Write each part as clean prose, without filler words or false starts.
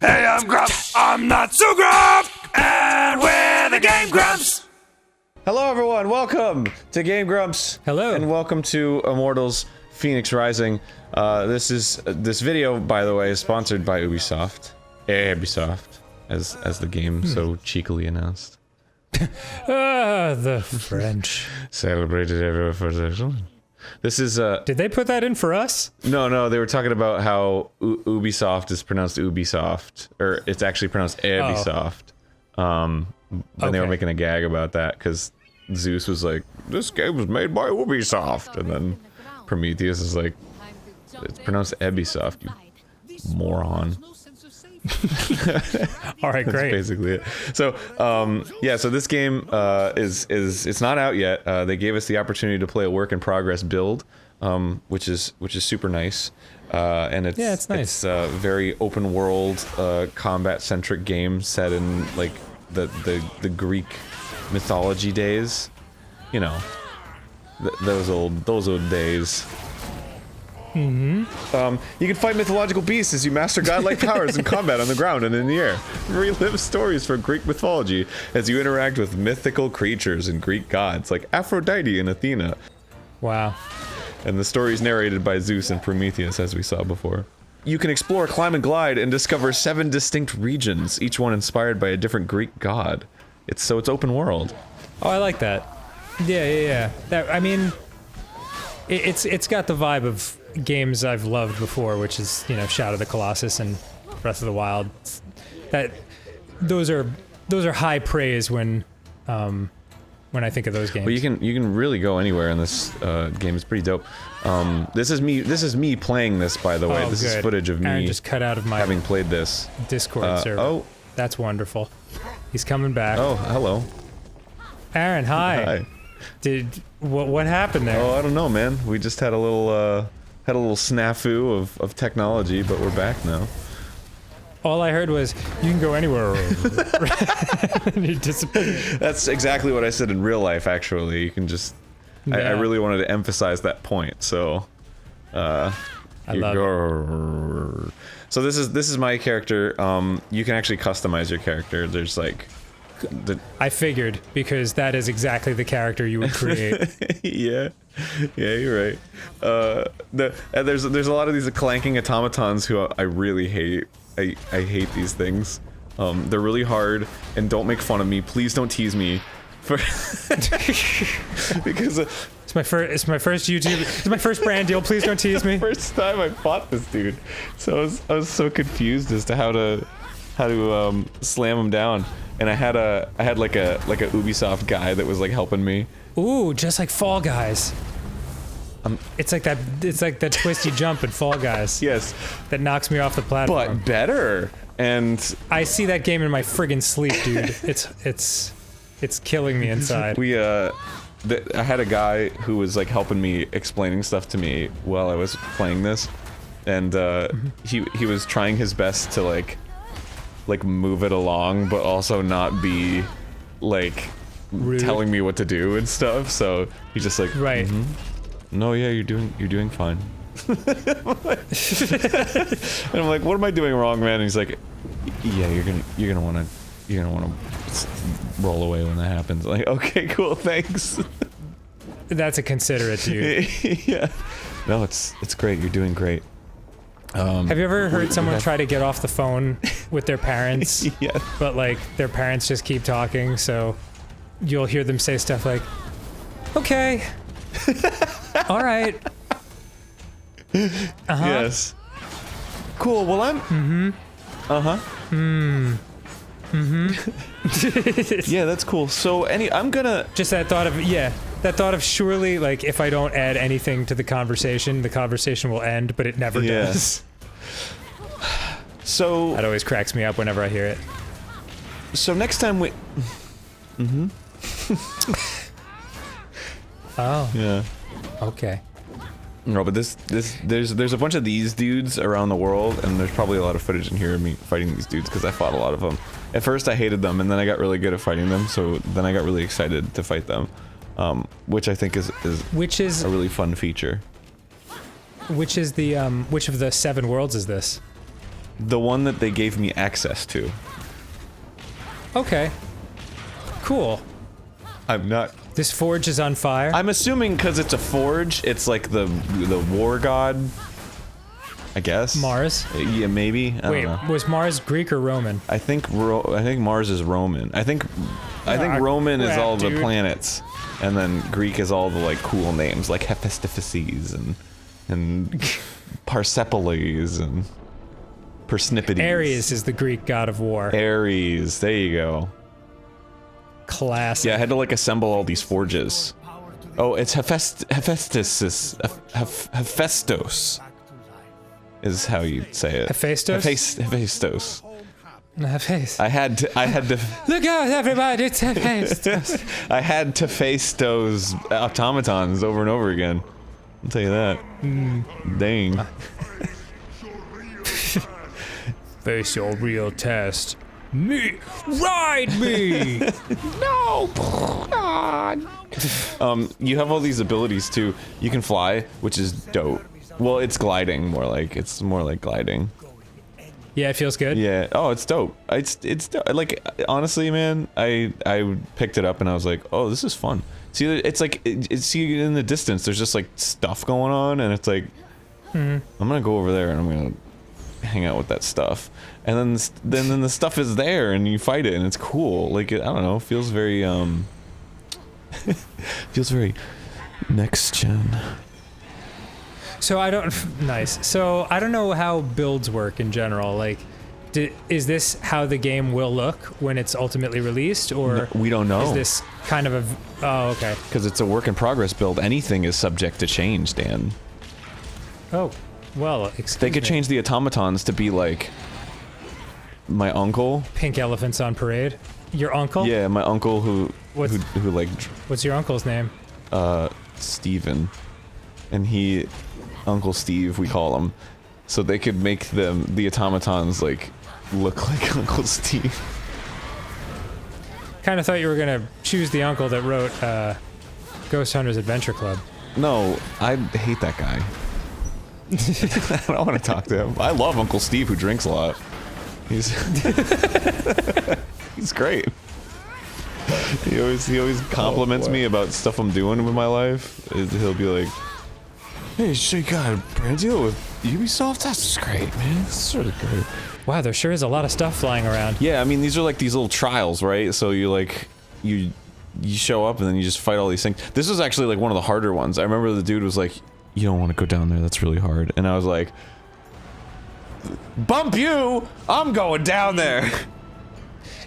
Hey, I'm Grumps. I'm not so Grump, and we're the GameGrumps. Hello, everyone. Welcome to GameGrumps. Hello, and welcome to Immortals Fenyx Rising. This video, by the way, is sponsored by Ubisoft. Ubisoft, as the game so cheekily announced. the French. Celebrated everywhere for the. This is Did they put that in for us? No, they were talking about how Ubisoft is pronounced Ubisoft, or it's actually pronounced Ubisoft. And they were making a gag about that because Zeus was like, "This game was made by Ubisoft," and then Prometheus is like, "It's pronounced Ubisoft, you moron." All right, great. That's basically it. So, yeah. So this game is it's not out yet. They gave us the opportunity to play a work in progress build, which is super nice. And it's nice. It's a very open world, combat centric game set in like the Greek mythology days. You know, those old days. You can fight mythological beasts as you master godlike powers in combat on the ground and in the air. Relive stories from Greek mythology as you interact with mythical creatures and Greek gods like Aphrodite and Athena. Wow. And the story is narrated by Zeus and Prometheus, as we saw before. You can explore, climb, and glide and discover 7 distinct regions, each one inspired by a different Greek god. It's open world. Oh, I like that. Yeah. I mean, it's got the vibe of games I've loved before, which is, you know, Shadow of the Colossus and Breath of the Wild. Those are high praise when I think of those games. Well, you can really go anywhere in this game. It's pretty dope. This is me playing this, by the way. This is footage of me Aaron just cut out of my having played this Discord server. Oh, that's wonderful. He's coming back. Oh, hello, Aaron. Hi. Hi. What happened there? Oh, I don't know, man. We just had a little snafu of technology, but we're back now. All I heard was, you can go anywhere. And he disappeared. That's exactly what I said in real life, actually. You can just... Yeah. I really wanted to emphasize that point, so... I love it. So this is my character. You can actually customize your character. There's like... I figured, because that is exactly the character you would create. Yeah, you're right. And there's a lot of these clanking automatons who I really hate. I hate these things. They're really hard, and don't make fun of me. Please don't tease me. Because it's my first YouTube. It's my first brand deal. Please don't tease me. First time I fought this dude, so I was so confused as to how to slam him down. And I had like a Ubisoft guy that was like helping me. Ooh, just like Fall Guys. It's like that twisty jump in Fall Guys. Yes. That knocks me off the platform. But better. And I see that game in my friggin' sleep, dude. It's killing me inside. I had a guy who was like helping me, explaining stuff to me while I was playing this, and he was trying his best to like move it along, but also not be like rude, telling me what to do and stuff. So he's just like, right. No, yeah, you're doing fine. And I'm like, what am I doing wrong, man? And he's like, yeah, you're gonna wanna roll away when that happens. Like, okay, cool, thanks. That's a considerate dude. Yeah. No, it's great. You're doing great. Have you ever heard someone try to get off the phone with their parents? Yeah. But like their parents just keep talking, so you'll hear them say stuff like, "Okay, all right, yes, cool. Well, I'm. Yeah, that's cool. So I'm gonna just that thought of surely, like, if I don't add anything to the conversation will end, but it never does. So that always cracks me up whenever I hear it. So next time we Oh. Yeah. Okay. No, but there's a bunch of these dudes around the world, and there's probably a lot of footage in here of me fighting these dudes because I fought a lot of them. At first I hated them, and then I got really good at fighting them, so then I got really excited to fight them, which I think is a really fun feature. Which is the which of the 7 worlds is this? The one that they gave me access to. Okay. Cool. I'm not... This forge is on fire? I'm assuming because it's a forge, it's like the war god, I guess. Mars? Yeah, maybe. I don't know. Was Mars Greek or Roman? I think Mars is Roman. I think Roman is all the planets, and then Greek is all the like cool names like Hephaestus and Persepolis and Persnipedes. Ares is the Greek god of war. Ares, there you go. Classic. Yeah, I had to like assemble all these forges. Oh, it's Hephaestus. Hephaestos is how you say it. Hephaestus? Hephaestos. Hephaestus. I had to. Look out, everybody! It's Hephaestus. I had to face those automatons over and over again. I'll tell you that. Dang. Face your real test. Me! Ride me! No! God. You have all these abilities too. You can fly, which is dope. Well, it's gliding more like. It's more like gliding. Yeah, it feels good. Yeah. Oh, it's dope. It's dope. Like honestly, man, I picked it up and I was like, oh, this is fun. See, it's like see in the distance. There's just like stuff going on, and it's like, I'm gonna go over there and I'm gonna hang out with that stuff, and then the stuff is there and you fight it and it's cool. Like I don't know, feels very feels very next gen. So I don't nice. So I don't know how builds work in general. Like, is this how the game will look when it's ultimately released, or No, we don't know. Is this kind of a oh okay? Because it's a work in progress build. Anything is subject to change, Dan. Oh. Well, excuse They could me. change the automatons to be like my uncle. Pink elephants on parade. Your uncle? Yeah, my uncle who like What's your uncle's name? Steven. And Uncle Steve we call him. So they could make the automatons like look like Uncle Steve. Kind of thought you were gonna choose the uncle that wrote Ghost Hunters Adventure Club. No, I hate that guy. I don't want to talk to him. I love Uncle Steve who drinks a lot. He's he's great. He always compliments me about stuff I'm doing with my life. He'll be like, "Hey, so you got a brand deal with Ubisoft? That's great, man. That's really great." Wow, there sure is a lot of stuff flying around. Yeah, I mean these are like these little trials, right? So you show up and then you just fight all these things. This was actually like one of the harder ones. I remember the dude was like, "You don't want to go down there, that's really hard." And I was like, "Bump you! I'm going down there!"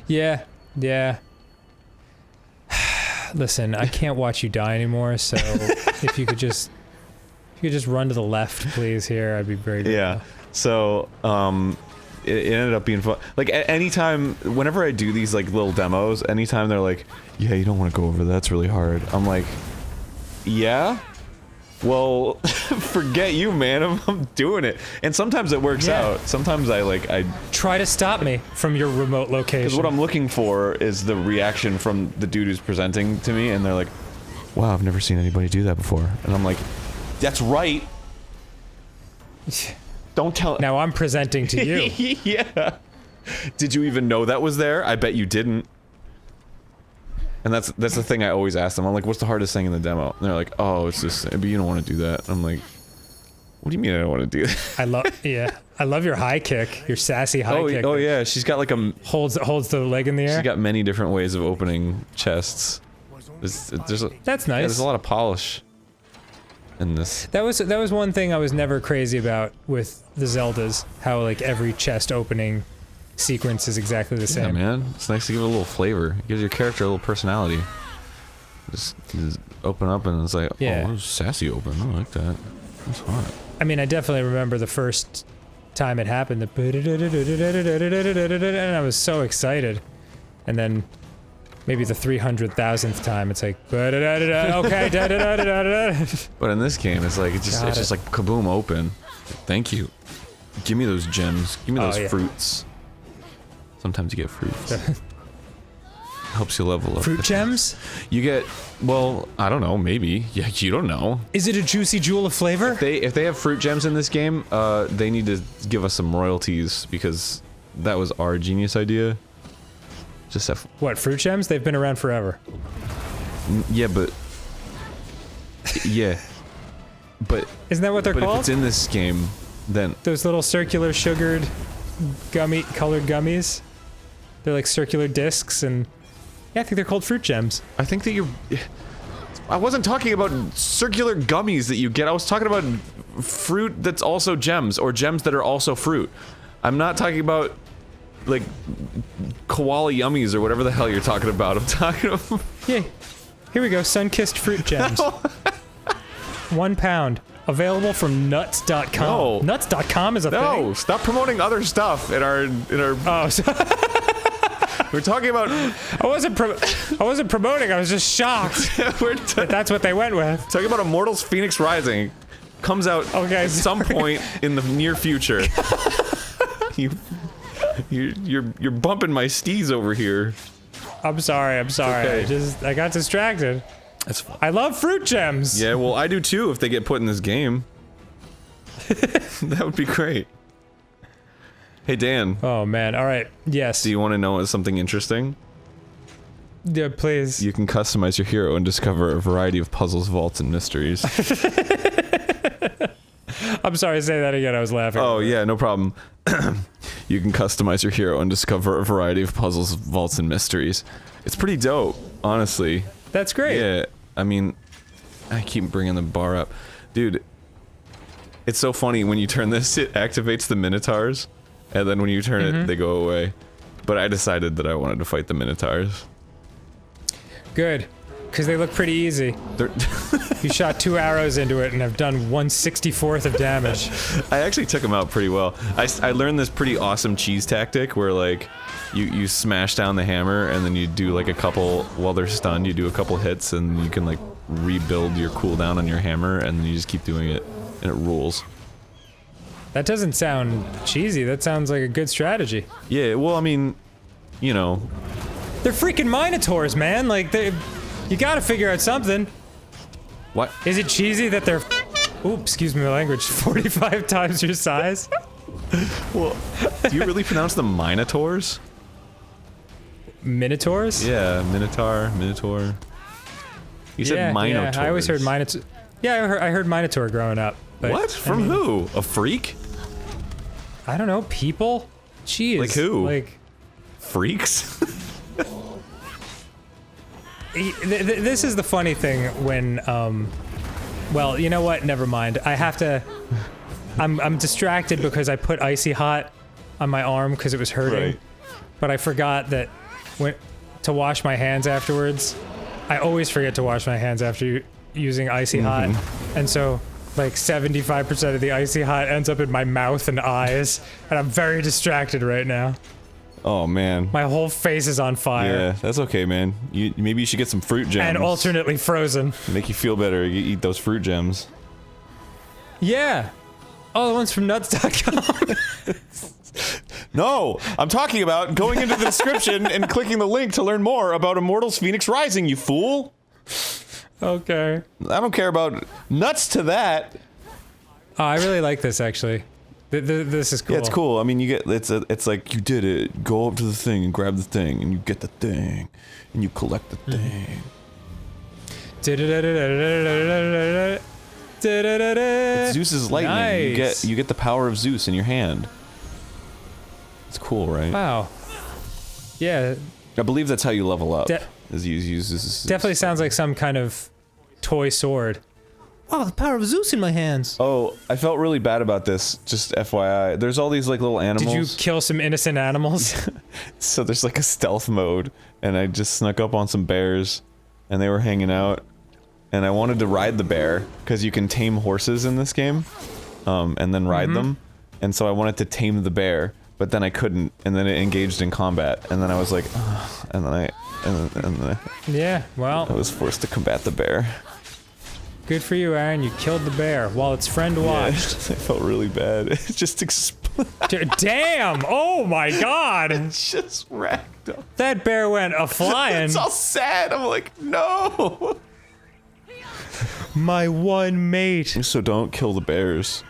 Yeah. Listen, I can't watch you die anymore, so if you could just run to the left, please, here, I'd be very grateful. Yeah. So, it ended up being fun. Like, anytime, whenever I do these, like, little demos, anytime they're like, "Yeah, you don't want to go over there, that's really hard." I'm like, "Yeah? Well, forget you, man. I'm doing it." And sometimes it works out. Sometimes I Try to stop me from your remote location. because what I'm looking for is the reaction from the dude who's presenting to me, and they're like, "Wow, I've never seen anybody do that before." And I'm like, "That's right. Don't tell." Now I'm presenting to you. Yeah. Did you even know that was there? I bet you didn't. And that's the thing I always ask them. I'm like, "What's the hardest thing in the demo?" And they're like, "Oh, it's this, but you don't want to do that." I'm like, "What do you mean I don't want to do that?" I love your high kick, your sassy high kick. Oh yeah, she's got like a Holds the leg in the air. she's got many different ways of opening chests. That's That's nice. Yeah, there's a lot of polish in this. That was one thing I was never crazy about with the Zeldas. How like every chest opening sequence is exactly the Yeah, same. man. It's nice to give it a little flavor. It gives your character a little personality. Just open up and it's like, Yeah. "Oh, sassy open. I like that. That's hot." I mean, I definitely remember the first time it happened. And I was so excited. And then maybe the 300,000th time, it's like, okay, But in this game, it's like it's just like kaboom open. Thank you. Give me those gems. Give me those yeah. fruits. Sometimes you get fruits. Helps you level up. Fruit gems? You get, well, I don't know, maybe. Yeah, you don't know. Is it a juicy jewel of flavor? If they have fruit gems in this game, they need to give us some royalties because that was our genius idea. Just have. What, fruit gems? They've been around forever. Yeah, but. Yeah. But. Isn't that what they're but called? If it's in this game, then. Those little circular sugared colored gummies. They're like circular discs and yeah, I think they're called fruit gems. I think that you're. I wasn't talking about circular gummies that you get. I was talking about fruit that's also gems, or gems that are also fruit. I'm not talking about, like, koala yummies or whatever the hell you're talking about. I'm talking about... Yeah, here we go, sun-kissed fruit gems. 1 pound. Available from nuts.com. No. Nuts.com is a thing? No, stop promoting other stuff in our... Oh, so We're talking about... I wasn't promoting, I was just shocked that that's what they went with. Talking about Immortals Fenyx Rising. Comes out Okay, at some point in the near future. You're bumping my steez over here. I'm sorry. Okay. I got distracted. That's fine. I love fruit gems. Yeah, well, I do too if they get put in this game. That would be great. Hey, Dan. Oh man, alright, yes. Do you want to know something interesting? Yeah, please. You can customize your hero and discover a variety of puzzles, vaults, and mysteries. I'm sorry, say that again, I was laughing. Oh, yeah, no problem. You can customize your hero and discover a variety of puzzles, vaults, and mysteries. It's pretty dope, honestly. That's great. Yeah, I mean, I keep bringing the bar up. Dude, it's so funny when you turn this, it activates the Minotaurs, and then when you turn it, they go away. But I decided that I wanted to fight the Minotaurs. Good, because they look pretty easy. You shot 2 arrows into it and have done 1/64th of damage. I actually took them out pretty well. I learned this pretty awesome cheese tactic where, like, you smash down the hammer and then you do, like, a couple, while they're stunned, you do a couple hits and you can, like, rebuild your cooldown on your hammer and then you just keep doing it and it rules. That doesn't sound cheesy, that sounds like a good strategy. Yeah, well, I mean, you know. They're freaking Minotaurs, man, like, you gotta figure out something. What? Is it cheesy that they're, oops, excuse me my language, 45 times your size? Well, do you really pronounce them Minotaurs? Minotaurs? Yeah, Minotaur. You said Minotaurs. Yeah, I always heard Minotaur. Yeah, I heard Minotaur growing up. But, What? From I mean, who? A freak? I don't know, people? Jeez. Like who? Like, Freaks? this is the funny thing when, well, you know what? Never mind. I have to. I'm distracted because I put Icy Hot on my arm because it was hurting. Right. But I forgot that to wash my hands afterwards. I always forget to wash my hands after using Icy Hot, and so like 75% of the Icy Hot ends up in my mouth and eyes, and I'm very distracted right now. Oh man. My whole face is on fire. Yeah, that's okay, man. Maybe you should get some fruit gems. And alternately frozen. Make you feel better. You eat those fruit gems. Yeah. Oh, the ones from nuts.com. No, I'm talking about going into the description and clicking the link to learn more about Immortals Fenyx Rising, you fool. Okay. I don't care about nuts to that. Oh, I really like this actually. This is cool. Yeah, it's cool. I mean, you get it's like you did it. Go up to the thing and grab the thing, and you get the thing, and you collect the thing. It's Zeus's lightning. Nice. You get the power of Zeus in your hand. It's cool, right? Wow. Yeah. I believe that's how you level up. Is you use Zeus. Definitely sounds like some kind of toy sword. Wow, the power of Zeus in my hands. Oh, I felt really bad about this, just FYI. There's all these like little animals. Did you kill some innocent animals? So there's like a stealth mode, and I just snuck up on some bears, and they were hanging out, and I wanted to ride the bear, because you can tame horses in this game, and then ride them, and so I wanted to tame the bear, but then I couldn't, and then it engaged in combat, and then I was like, ugh, and then Yeah, well. I was forced to combat the bear. Good for you, Aaron. You killed the bear while its friend watched. Yeah, I felt really bad. It just exploded. Damn! Oh my god! It's just racked up. That bear went a flying. It's all sad. I'm like, no. My one mate. So don't kill the bears.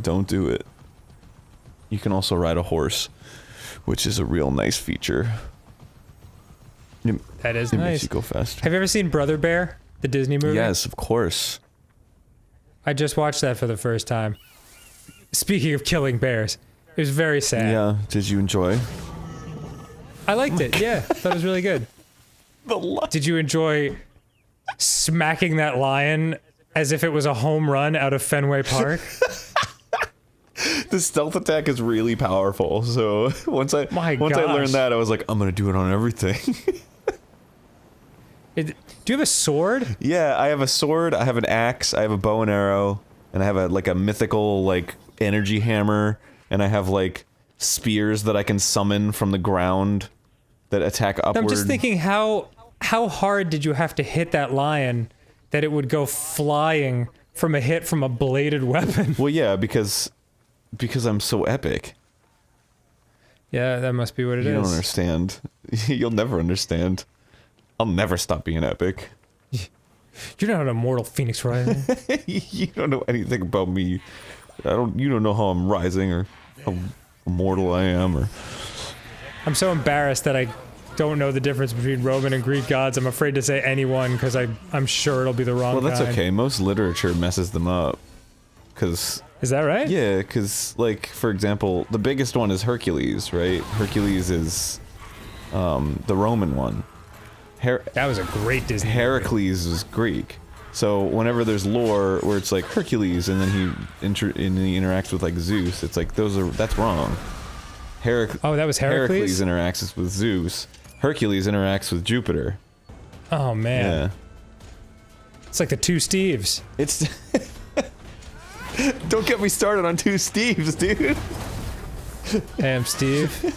Don't do it. You can also ride a horse, which is a real nice feature. That is it nice. Makes you go faster. Have you ever seen Brother Bear, the Disney movie? Yes, of course. I just watched that for the first time. Speaking of killing bears, it was very sad. Yeah, did you enjoy? I liked it, yeah. Thought it was really good. Did you enjoy smacking that lion as if it was a home run out of Fenway Park? The stealth attack is really powerful, so once I learned that, I was like, I'm gonna do it on everything. Do you have a sword? Yeah, I have a sword, I have an axe, I have a bow and arrow, and I have a mythical, like, energy hammer, and I have, like, spears that I can summon from the ground that attack upward. I'm just thinking, how hard did you have to hit that lion that it would go flying from a hit from a bladed weapon? Well, yeah, because I'm so epic. Yeah, that must be what it is. You don't understand. You'll never understand. I'll never stop being epic. You're not an Immortal Fenyx, right? You don't know anything about me. You don't know how I'm rising or how immortal I am or... I'm so embarrassed that I don't know the difference between Roman and Greek gods. I'm afraid to say anyone because I'm sure it'll be the wrong Well, that's kind. okay. Most literature messes them up. Is that right? Yeah, because, like, for example, the biggest one is Hercules, right? Hercules is the Roman one. That was a great Disney Heracles is Greek. So whenever there's lore where it's like Hercules and then he interacts with, like, Zeus, it's like, that's wrong. Oh, that was Heracles? Heracles interacts with Zeus. Hercules interacts with Jupiter. Oh, man. Yeah. It's like the two Steves. It's... Don't get me started on two Steves, dude. Hey, I'm Steve.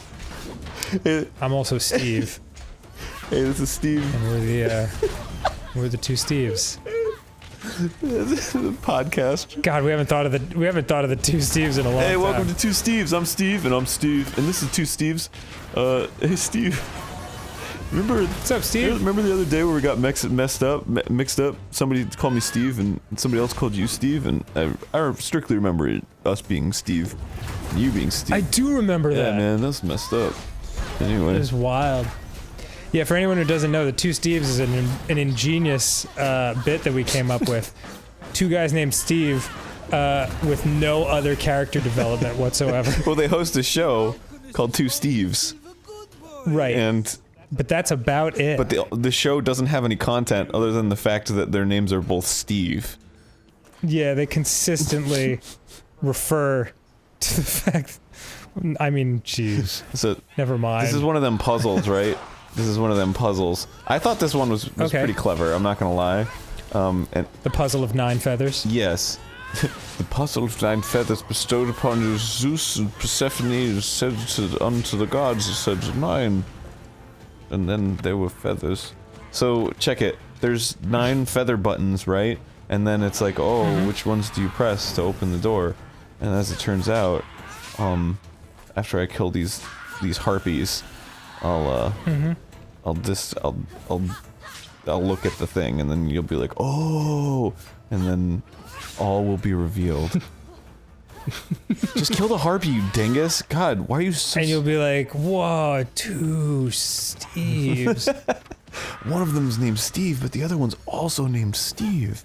I'm also Steve. Hey, this is Steve. And we're the two Steves. The podcast. God, we haven't thought of the two Steves in a long time. Hey, welcome to Two Steves. I'm Steve, and I'm Steve, and this is Two Steves. Hey, Steve. Remember? What's up, Steve? Remember the other day where we got mixed up? Somebody called me Steve, and somebody else called you Steve, and I strictly remember us being Steve, and you being Steve. I do remember that. Yeah, man, that's messed up. Anyway, it is wild. Yeah, for anyone who doesn't know, the Two Steves is an ingenious bit that we came up with. Two guys named Steve with no other character development whatsoever. Well, they host a show called Two Steves. Right. But that's about it. But the show doesn't have any content other than the fact that their names are both Steve. Yeah, they consistently refer to the fact... I mean, jeez. So, never mind. This is one of them puzzles, right? This is one of them puzzles. I thought this one was okay. Pretty clever, I'm not gonna lie. And the puzzle of 9 feathers? Yes. The puzzle of 9 feathers bestowed upon Zeus and Persephone said unto the gods, said 9. And then there were feathers. So, check it. There's 9 feather buttons, right? And then it's like, oh, which ones do you press to open the door? And as it turns out, after I kill these harpies, I'll look at the thing, and then you'll be like, oh, and then all will be revealed. Just kill the harpy, you dingus! God, why are you so... And you'll be like, whoa, two Steves. One of them is named Steve, but the other one's also named Steve.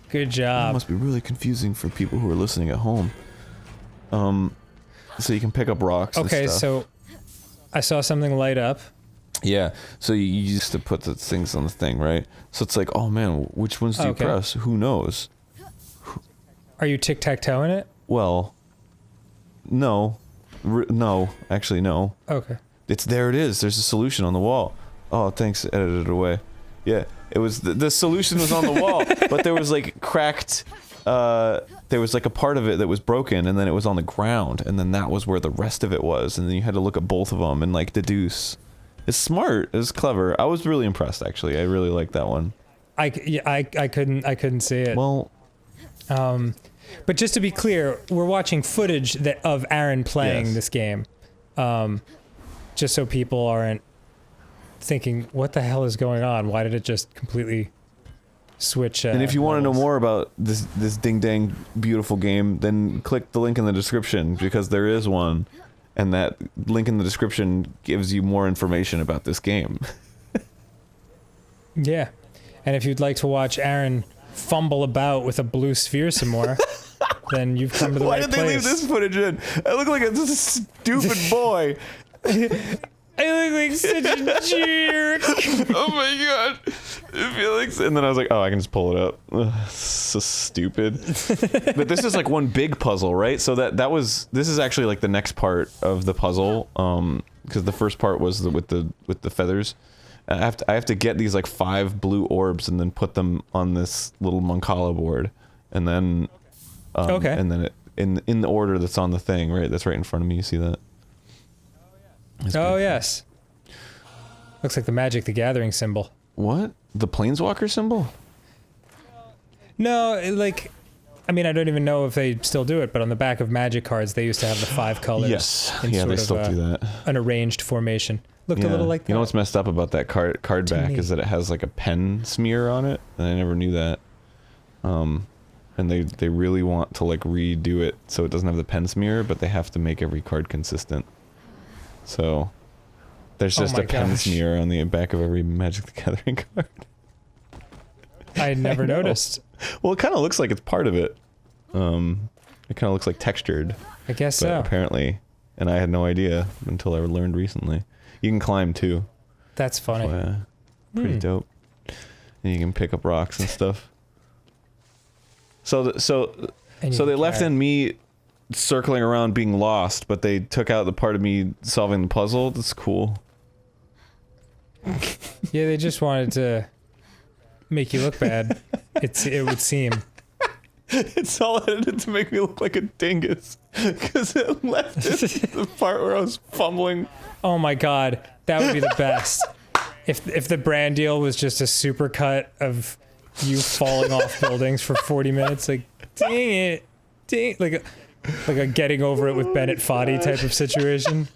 Good job. That must be really confusing for people who are listening at home. So you can pick up rocks and okay, stuff. so I saw something light up. Yeah, so you used to put the things on the thing, right? So it's like, oh man, which ones do you press? Who knows? Are you tic-tac-toeing it? Well, no. No, actually no. Okay. There it is. There's a solution on the wall. Oh, thanks, edited it away. Yeah, it was, the solution was on the wall, but there was like cracked, there was like a part of it that was broken, and then it was on the ground, and then that was where the rest of it was, and then you had to look at both of them and like deduce. It's smart. It's clever. I was really impressed, actually. I really liked that one. I couldn't see it. Well, But just to be clear, we're watching footage of Aaron playing Yes. this game. Just so people aren't thinking, what the hell is going on? Why did it just completely switch? And if you want to know levels? more about this ding dang beautiful game, then click the link in the description, because there is one, and that link in the description gives you more information about this game. Yeah. And if you'd like to watch Aaron fumble about with a blue sphere some more, then you've come to the Why right did they place. leave this footage in? I look like a stupid boy. I look like such a jerk. Oh my god, Felix. And then I was like, oh, I can just pull it up. Ugh, so stupid. But this is like one big puzzle, right? So this is actually like the next part of the puzzle, because the first part was with the feathers. I have to get these like 5 blue orbs and then put them on this little Mancala board, and then Okay. and then in the order that's on the thing, right? That's right in front of me. You see that? That's Oh, beautiful. yes. Looks like the Magic the Gathering symbol. What? The Planeswalker symbol? No, I mean, I don't even know if they still do it, but on the back of Magic cards, they used to have the 5 colors. Yes. in Yeah, sort they of, still do that. An arranged formation. Looked a little like that. You know what's messed up about that card back me. is that it has like a pen smear on it, and I never knew that. And they really want to like redo it so it doesn't have the pen smear, but they have to make every card consistent. So there's just my a pen gosh. smear on the back of every Magic the Gathering card. I never I know. noticed. Well, it kind of looks like it's part of it. It kind of looks like textured, I guess but so. apparently, and I had no idea until I learned recently. You can climb too. That's funny. Oh, yeah. Pretty dope. And you can pick up rocks and stuff. So And you they can left carry. in me circling around being lost, but they took out the part of me solving the puzzle. That's cool. Yeah, they just wanted to make you look bad. It would seem. It's all edited to make me look like a dingus, because it left in the part where I was fumbling. Oh my god, that would be the best. If the brand deal was just a super cut of you falling off buildings for 40 minutes, like dang it, like a getting over it with Bennett Foddy type of situation.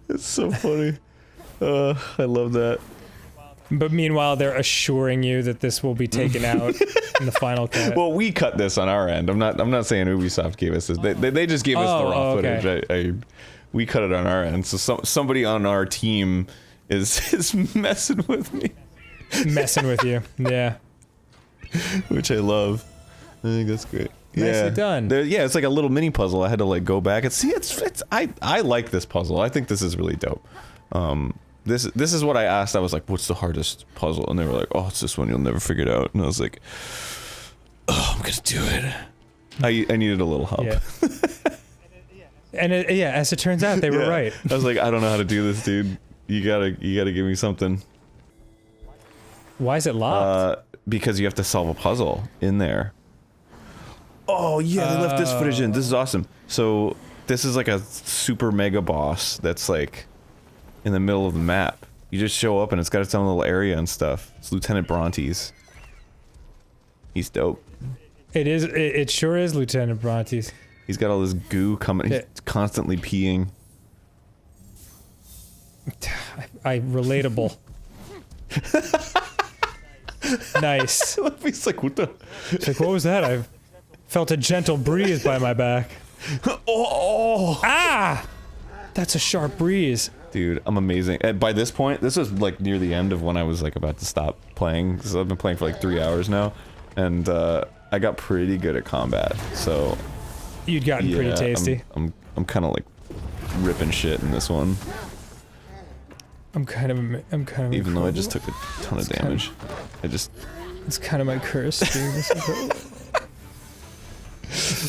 It's so funny. I love that. But meanwhile, they're assuring you that this will be taken out in the final cut. Well, we cut this on our end. I'm not saying Ubisoft gave us this. They just gave us the raw okay. footage. We cut it on our end. So somebody on our team is messing with me, Messing with you. Yeah. which I love. I think that's great. Nicely done. Yeah, it's like a little mini puzzle. I had to like go back and see. I like this puzzle. I think this is really dope. This is what I asked. I was like, "What's the hardest puzzle?" And they were like, "Oh, it's this one. You'll never figure it out." And I was like, "Oh, I'm gonna do it." I needed a little help. Yeah. And as it turns out, they were Yeah. right. I was like, "I don't know how to do this, dude. You gotta give me something." Why is it locked? Because you have to solve a puzzle in there. Oh yeah, they left this footage in. This is awesome. So this is like a super mega boss that's like in the middle of the map. You just show up and it's got its own little area and stuff. It's Lieutenant Brontes. He's dope. It is. It sure is, Lieutenant Brontes. He's got all this goo coming. He's constantly peeing. I relatable. Nice. He's like, what the? It's like, what was that? I felt a gentle breeze by my back. Oh, Ah! That's a sharp breeze. dude, I'm amazing. And by this point, this was like near the end of when I was like about to stop playing. So I've been playing for like 3 hours now, and I got pretty good at combat. So You'd gotten pretty tasty. I'm kind of like ripping shit in this one, I'm kind of. even though I just took a ton of damage. It's kind of my curse. Dude.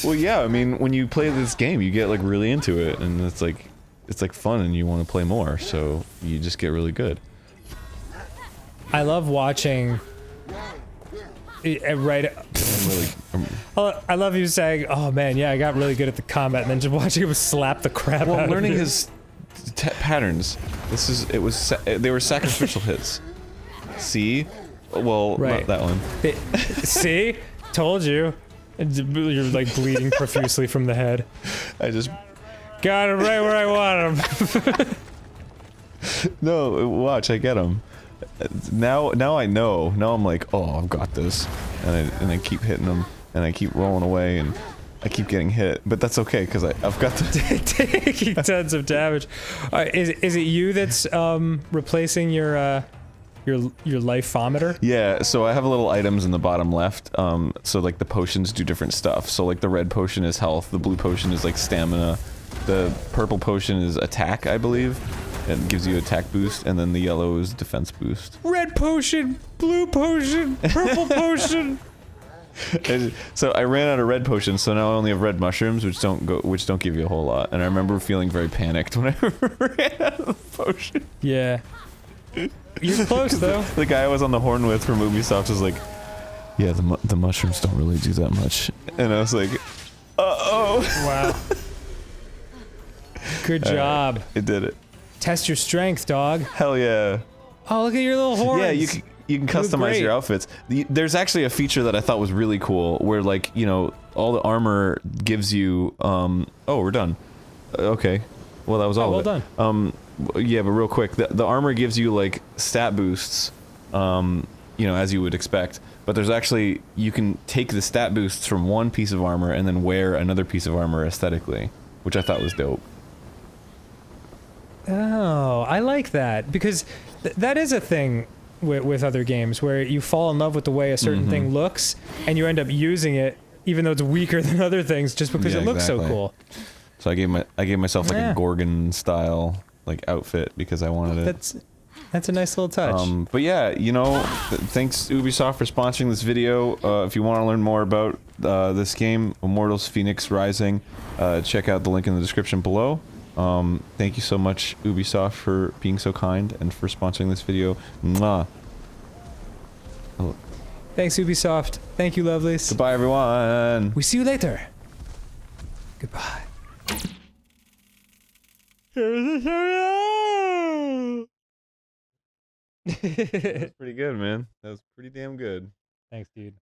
Well, yeah. I mean, when you play this game, you get like really into it, and it's like fun, and you want to play more. So you just get really good. I love watching. Right. I love you saying, "Oh man, yeah, I got really good at the combat," and then just watching him slap the crap out of learning you. his patterns. They were sacrificial hits. See? Well, Right. not that one. See? Told you. And you're like bleeding profusely from the head. I just Got him right where I want him. no. Watch, I get him. Now I know. Now I'm like, oh, I've got this, and I keep hitting him, and I keep rolling away, and I keep getting hit. But that's okay because I've got the taking tons of damage. Is it you that's replacing your life-ometer? Yeah, so I have little items in the bottom left, so like the potions do different stuff. So like the red potion is health, the blue potion is like stamina, the purple potion is attack, I believe. It gives you attack boost, and then the yellow is defense boost. Red potion, blue potion, purple potion. So I ran out of red potions, so now I only have red mushrooms, which don't give you a whole lot. And I remember feeling very panicked when I ran out of the potion. Yeah. You're close though. The guy I was on the horn with from Ubisoft was like, "Yeah, the mushrooms don't really do that much," and I was like, "Uh-oh." Wow. Good job. It did it. Test your strength, dog. Hell yeah. Oh, look at your little horns. Yeah, you can customize your outfits. There's actually a feature that I thought was really cool, where like, you know, all the armor gives you, oh, we're done. Okay. Well, that was all well of it. done. Yeah, but real quick, the armor gives you like stat boosts, you know, as you would expect. But there's actually, you can take the stat boosts from one piece of armor and then wear another piece of armor aesthetically, which I thought was dope. Oh, I like that, because that is a thing with other games where you fall in love with the way a certain thing looks, and you end up using it even though it's weaker than other things just because it looks so cool. So I gave myself like a Gorgon style like outfit because I wanted it. That's a nice little touch. But yeah, you know, thanks Ubisoft for sponsoring this video. If you want to learn more about this game, Immortals Fenyx Rising, check out the link in the description below. Thank you so much, Ubisoft, for being so kind and for sponsoring this video. Mwah. Oh. Thanks, Ubisoft. Thank you, lovelies. Goodbye, everyone. We see you later. Goodbye. That's pretty good, man. That was pretty damn good. Thanks, dude.